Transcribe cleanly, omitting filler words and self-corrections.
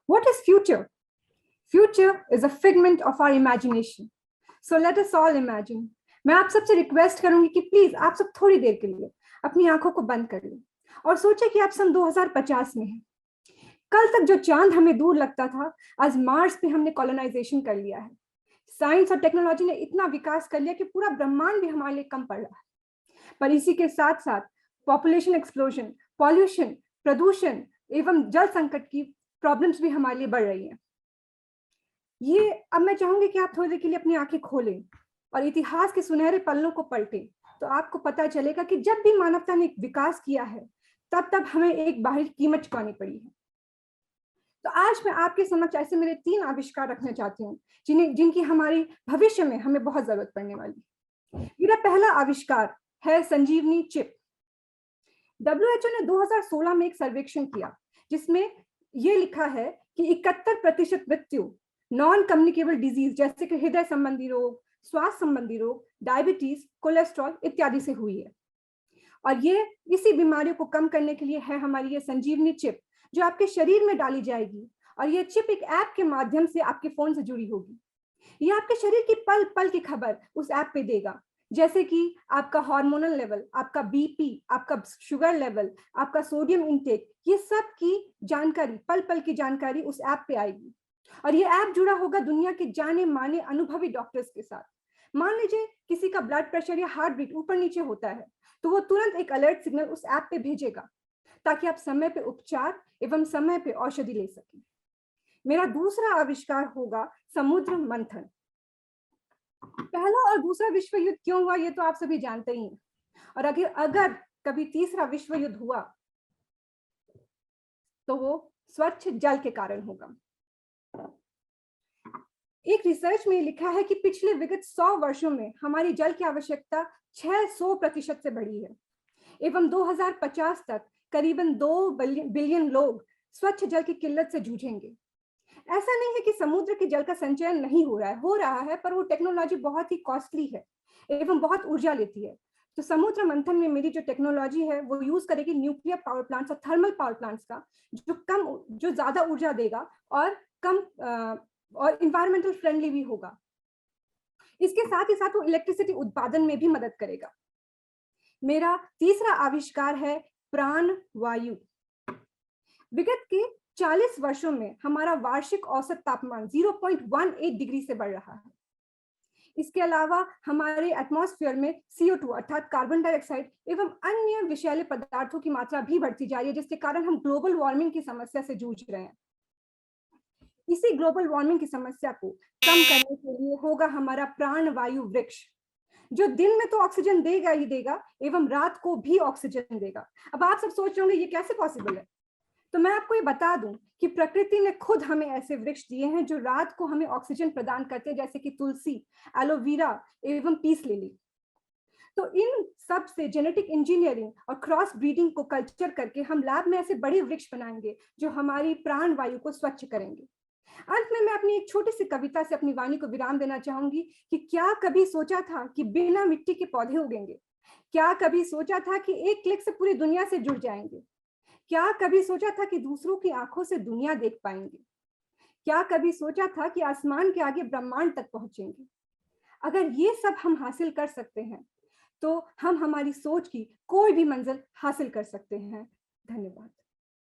What is future? Future is a figment of our imagination. So let us all imagine. मैं आप सबसे request करूंगी कि please आप सब थोड़ी देर के लिए अपनी आंखों को बंद कर लें और सोचे कि आप सन 2050 में हैं। कल तक जो चांद हमें दूर लगता था, आज मार्स पे हमने कॉलोनाइजेशन कर लिया है। साइंस और टेक्नोलॉजी ने इतना विकास कर लिया कि पूरा ब्रह्मांड भी हमारे लिए कम पड़ रहा है। पर इसी के साथ साथ पॉपुलेशन एक्सप्लोजन, पॉल्यूशन, प्रदूषण एवं जल संकट की प्रॉब्लम्स भी हमारे लिए बढ़ रही हैं। ये अब मैं चाहूंगी कि आप थोड़ी देर के लिए अपनी आंखें खोलें और इतिहास के सुनहरे पन्नों को पलटें, तो आपको पता चलेगा कि जब भी मानवता ने विकास किया है, तब हमें एक बाहरी कीमत चुकानी पड़ी है। तो आज मैं आपके समक्ष ऐसे मेरे 3 आविष्कार रखना चाहती हूँ जिनकी हमारी भविष्य में हमें बहुत जरूरत पड़ने वाली। मेरा पहला आविष्कार है संजीवनी चिप। WHO ने 2016 में एक सर्वेक्षण किया जिसमें यह लिखा है कि 71% मृत्यु नॉन कम्युनिकेबल डिजीज जैसे कि हृदय संबंधी रोग, श्वास संबंधी रोग, डायबिटीज, कोलेस्ट्रॉल इत्यादि से हुई है। और ये इसी बीमारियों को कम करने के लिए है हमारी ये संजीवनी चिप, जो आपके शरीर में डाली जाएगी। और ये चिप एक ऐप के माध्यम से आपके फोन से जुड़ी होगी। ये आपके शरीर की पल पल की खबर उस ऐप पे देगा, जैसे कि आपका हार्मोनल लेवल, आपका बीपी, आपका शुगर लेवल, आपका सोडियम इनटेक, ये सब की जानकारी, पल पल की जानकारी उस ऐप पे आएगी। और ये ऐप जुड़ा होगा दुनिया के जाने माने अनुभवी डॉक्टर्स के साथ। मान लीजिए किसी का ब्लड प्रेशर या हार्ट बीट ऊपर नीचे होता है, तो वो तुरंत एक अलर्ट सिग्नल उस ऐप पे भेजेगा ताकि आप समय पे उपचार एवं समय पे औषधि ले सकें। मेरा दूसरा आविष्कार होगा समुद्र मंथन। पहला और दूसरा विश्व युद्ध क्यों हुआ ये तो आप सभी जानते ही हैं। और अगर कभी तीसरा विश्व युद्ध हुआ तो वो स्वच्छ जल के कारण होगा। एक रिसर्च में लिखा है कि पिछले विगत 100 वर्षों में हमारी जल की आवश्यकता 600% से बढ़ी है एवं 2050 तक करीबन 2 बिलियन लोग स्वच्छ जल की किल्लत से जूझेंगे। ऐसा नहीं है कि समुद्र के जल का संचयन नहीं हो रहा है, पर वो टेक्नोलॉजी बहुत ही कॉस्टली है एवं बहुत ऊर्जा लेती है। तो समुद्र मंथन में मेरी जो टेक्नोलॉजी है वो यूज करेगी न्यूक्लियर पावर प्लांट्स और थर्मल पावर प्लांट्स का, जो ज्यादा ऊर्जा देगा और कम और इन्वायरमेंटल फ्रेंडली भी होगा। इसके साथ ही साथ वो इलेक्ट्रिसिटी उत्पादन में भी मदद करेगा। मेरा तीसरा आविष्कार है प्राण वायु। विगत के 40 वर्षों में हमारा वार्षिक औसत तापमान 0.18 डिग्री से बढ़ रहा है। इसके अलावा हमारे एटमॉस्फेयर में CO2 अर्थात कार्बन डाइऑक्साइड एवं अन्य विषैले पदार्थों की मात्रा भी बढ़ती जा रही है, जिसके कारण हम ग्लोबल वार्मिंग की समस्या से जूझ रहे हैं। इसी ग्लोबल वार्मिंग की समस्या को कम करने के लिए होगा हमारा प्राण वायु वृक्ष, जो दिन में तो ऑक्सीजन देगा ही देगा एवं रात को भी ऑक्सीजन देगा। अब आप सब सोच रहे होंगे ये कैसे पॉसिबल है, तो मैं आपको ये बता दूं कि प्रकृति ने खुद हमें ऐसे वृक्ष दिए हैं जो रात को हमें ऑक्सीजन प्रदान करते हैं, जैसे कि तुलसी, एलोवेरा एवं पीस लिली। तो इन सब से जेनेटिक इंजीनियरिंग और क्रॉस ब्रीडिंग को कल्चर करके हम लैब में ऐसे बड़े वृक्ष बनाएंगे जो हमारी प्राण वायु को स्वच्छ करेंगे। अंत में मैं अपनी एक छोटी सी कविता से अपनी वाणी को विराम देना चाहूंगी कि क्या कभी सोचा था कि बिना मिट्टी के पौधे उगेंगे? क्या कभी सोचा था कि एक क्लिक से पूरी दुनिया से जुड़ जाएंगे? क्या कभी सोचा था कि दूसरों की आंखों से दुनिया देख पाएंगे? क्या कभी सोचा था कि आसमान के आगे ब्रह्मांड तक पहुंचेंगे? अगर ये सब हम हासिल कर सकते हैं तो हम हमारी सोच की कोई भी मंजिल हासिल कर सकते हैं। धन्यवाद।